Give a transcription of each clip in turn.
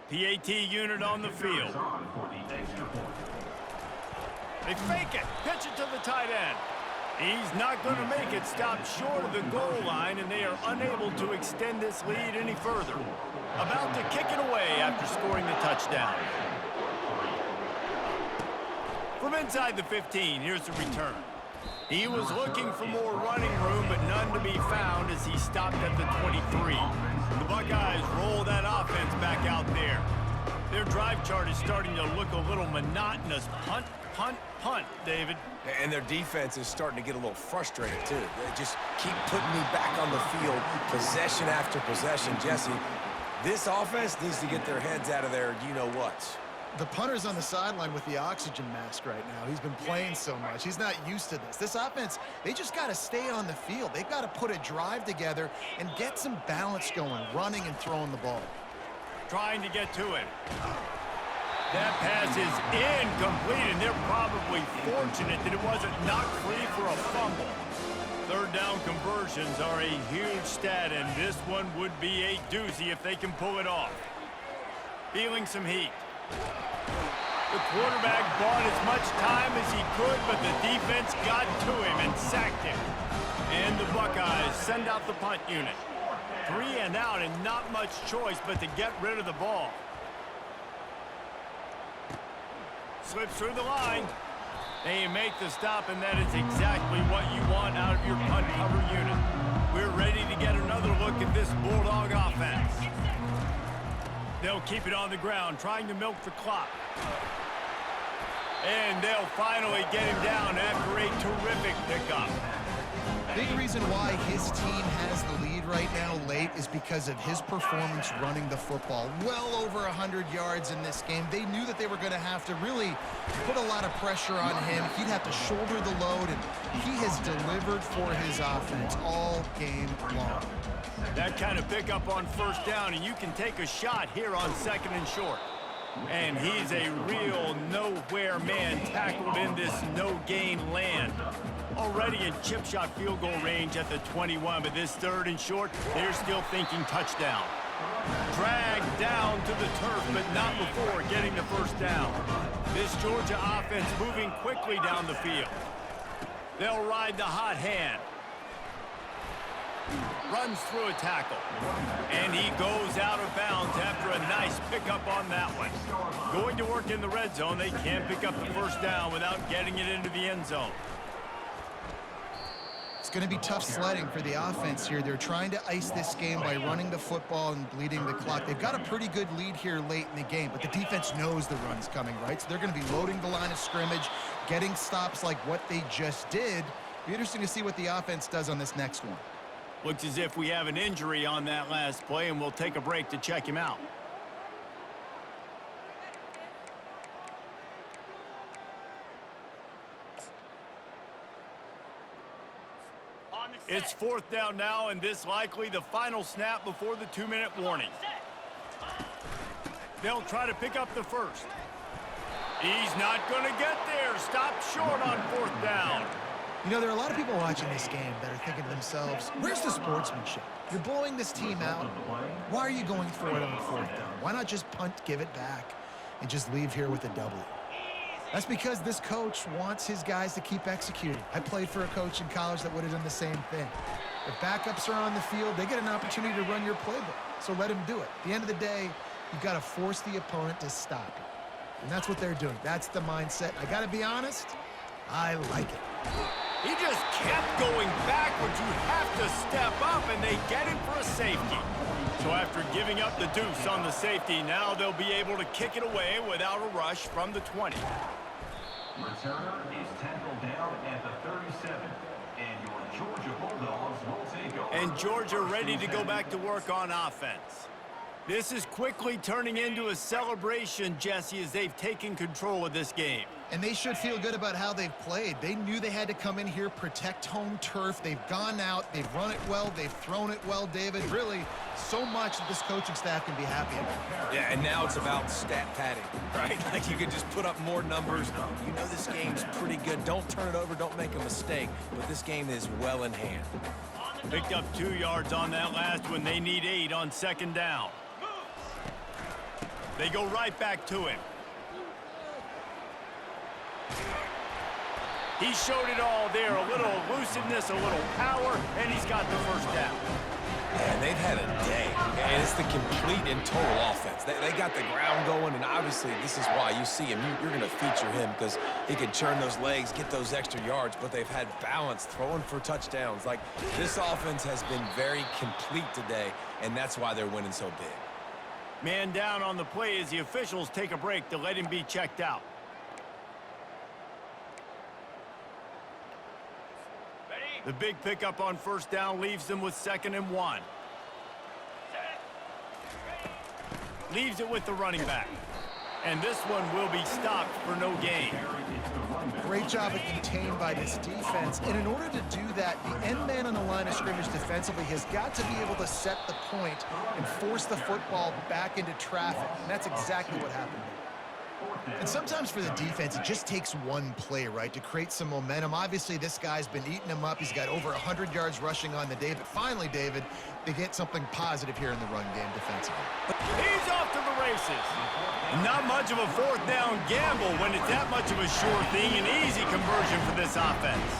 PAT unit on the field. They fake it, pitch it to the tight end. He's not going to make it, stop short of the goal line, and they are unable to extend this lead any further. About to kick it away after scoring the touchdown. From inside the 15, here's the return. He was looking for more running room, but none to be found as he stopped at the 23. The Buckeyes roll that offense back out there. Their drive chart is starting to look a little monotonous. Punt, punt, punt, David. And their defense is starting to get a little frustrated, too. They just keep putting me back on the field, possession after possession. Jesse, this offense needs to get their heads out of their you-know-whats. The punter's on the sideline with the oxygen mask right now. He's been playing so much. He's not used to this. This offense, they just got to stay on the field. They've got to put a drive together and get some balance going, running and throwing the ball. Trying to get to it. That pass is incomplete, and they're probably fortunate that it wasn't knocked free for a fumble. Third down conversions are a huge stat, and this one would be a doozy if they can pull it off. Feeling some heat. The quarterback bought as much time as he could, but the defense got to him and sacked him. And the Buckeyes send out the punt unit. 3 and out, and not much choice but to get rid of the ball. Slips through the line. They make the stop, and that is exactly what you want out of your punt cover unit. We're ready to get another look at this Bulldog offense. They'll keep it on the ground, trying to milk the clock. And they'll finally get him down after a terrific pickup. Big reason why his team has the lead right now late is because of his performance running the football. Well over 100 yards in this game. They knew that they were going to have to really put a lot of pressure on him. He'd have to shoulder the load, and he has delivered for his offense all game long. That kind of pickup on first down, and you can take a shot here on 2nd and short. And he's a real nowhere man tackled in this no-gain land. Already in chip shot field goal range at the 21, but this 3rd and short, they're still thinking touchdown. Dragged down to the turf, but not before getting the first down. This Georgia offense moving quickly down the field. They'll ride the hot hand. Runs through a tackle. And he goes out of bounds after a nice pickup on that one. Going to work in the red zone, they can't pick up the first down without getting it into the end zone. It's going to be tough sledding for the offense here. They're trying to ice this game by running the football and bleeding the clock. They've got a pretty good lead here late in the game, but the defense knows the run's coming, right? So they're going to be loading the line of scrimmage, getting stops like what they just did. Be interesting to see what the offense does on this next one. Looks as if we have an injury on that last play, and we'll take a break to check him out. It's 4th down now, and this likely the final snap before the 2-minute warning. They'll try to pick up the first. He's not going to get there. Stop short on 4th down. You know, there are a lot of people watching this game that are thinking to themselves, where's the sportsmanship? You're blowing this team out. Why are you going for it on 4th down? Why not just punt, give it back, and just leave here with a W? That's because this coach wants his guys to keep executing. I played for a coach in college that would have done the same thing. If backups are on the field, they get an opportunity to run your playbook, so let him do it. At the end of the day, you've got to force the opponent to stop you. And that's what they're doing. That's the mindset. I got to be honest, I like it. He just kept going backwards. You have to step up, and they get him for a safety. So after giving up the deuce on the safety, now they'll be able to kick it away without a rush from the 20. Returner is tackled down at the 37, and your Georgia Bulldogs will take over. And Georgia ready to go back to work on offense. This is quickly turning into a celebration, Jesse, as they've taken control of this game. And they should feel good about how they've played. They knew they had to come in here, protect home turf. They've gone out, they've run it well, they've thrown it well, David. Really, so much that this coaching staff can be happy about. Yeah, and now it's about stat padding, right? Like you could just put up more numbers. You know this game's pretty good. Don't turn it over, don't make a mistake. But this game is well in hand. Picked up 2 yards on that last one. They need 8 on 2nd down. They go right back to him. He showed it all there. A little elusiveness, a little power, and he's got the first down. And they've had a day. And it's the complete and total offense. They got the ground going, and obviously this is why you see him. You're going to feature him because he can churn those legs, get those extra yards, but they've had balance, throwing for touchdowns. Like, this offense has been very complete today, and that's why they're winning so big. Man down on the play as the officials take a break to let him be checked out. The big pickup on first down leaves them with 2nd and 1. Leaves it with the running back. And this one will be stopped for no gain. Great job of contained by this defense. And in order to do that, the end man on the line of scrimmage defensively has got to be able to set the point and force the football back into traffic. And that's exactly what happened. And sometimes for the defense, it just takes one play, right, to create some momentum. Obviously, this guy's been eating him up. He's got over 100 yards rushing on the day. But finally, David, they get something positive here in the run game defensively. He's off to the races. Not much of a 4th down gamble when it's that much of a sure thing. An easy conversion for this offense.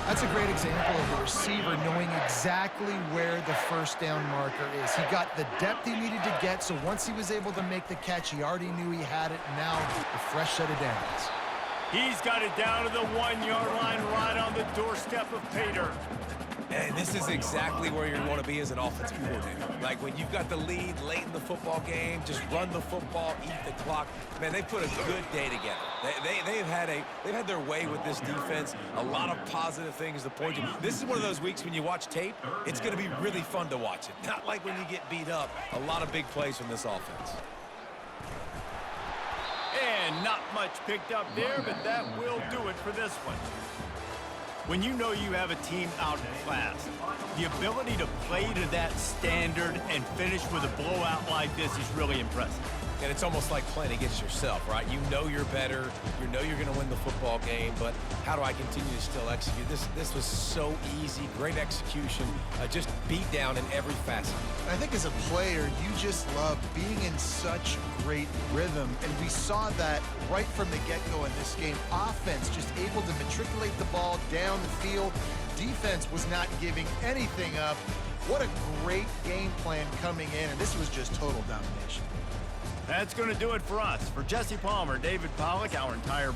That's a great example of a receiver knowing exactly where the first down marker is. He got the depth he needed to get, so once he was able to make the catch, he already knew he had it. Now, a fresh set of downs. He's got it down to the 1-yard line right on the doorstep of pay dirt. And this is exactly where you want to be as an offensive coordinator. Like, when you've got the lead late in the football game, just run the football, eat the clock. Man, they put a good day together. They've had their way with this defense. A lot of positive things to point to. This is one of those weeks when you watch tape, it's going to be really fun to watch it. Not like when you get beat up. A lot of big plays from this offense. And not much picked up there, but that will do it for this one. When you know you have a team outclassed, the ability to play to that standard and finish with a blowout like this is really impressive. And it's almost like playing against yourself, right? You know you're better. You know you're going to win the football game, but how do I continue to still execute? This was so easy. Great execution. Just beat down in every facet. I think as a player, you just love being in such great rhythm, and we saw that right from the get-go in this game. Offense just able to matriculate the ball down the field. Defense was not giving anything up. What a great game plan coming in, and this was just total domination. That's going to do it for us. For Jesse Palmer, David Pollack, our entire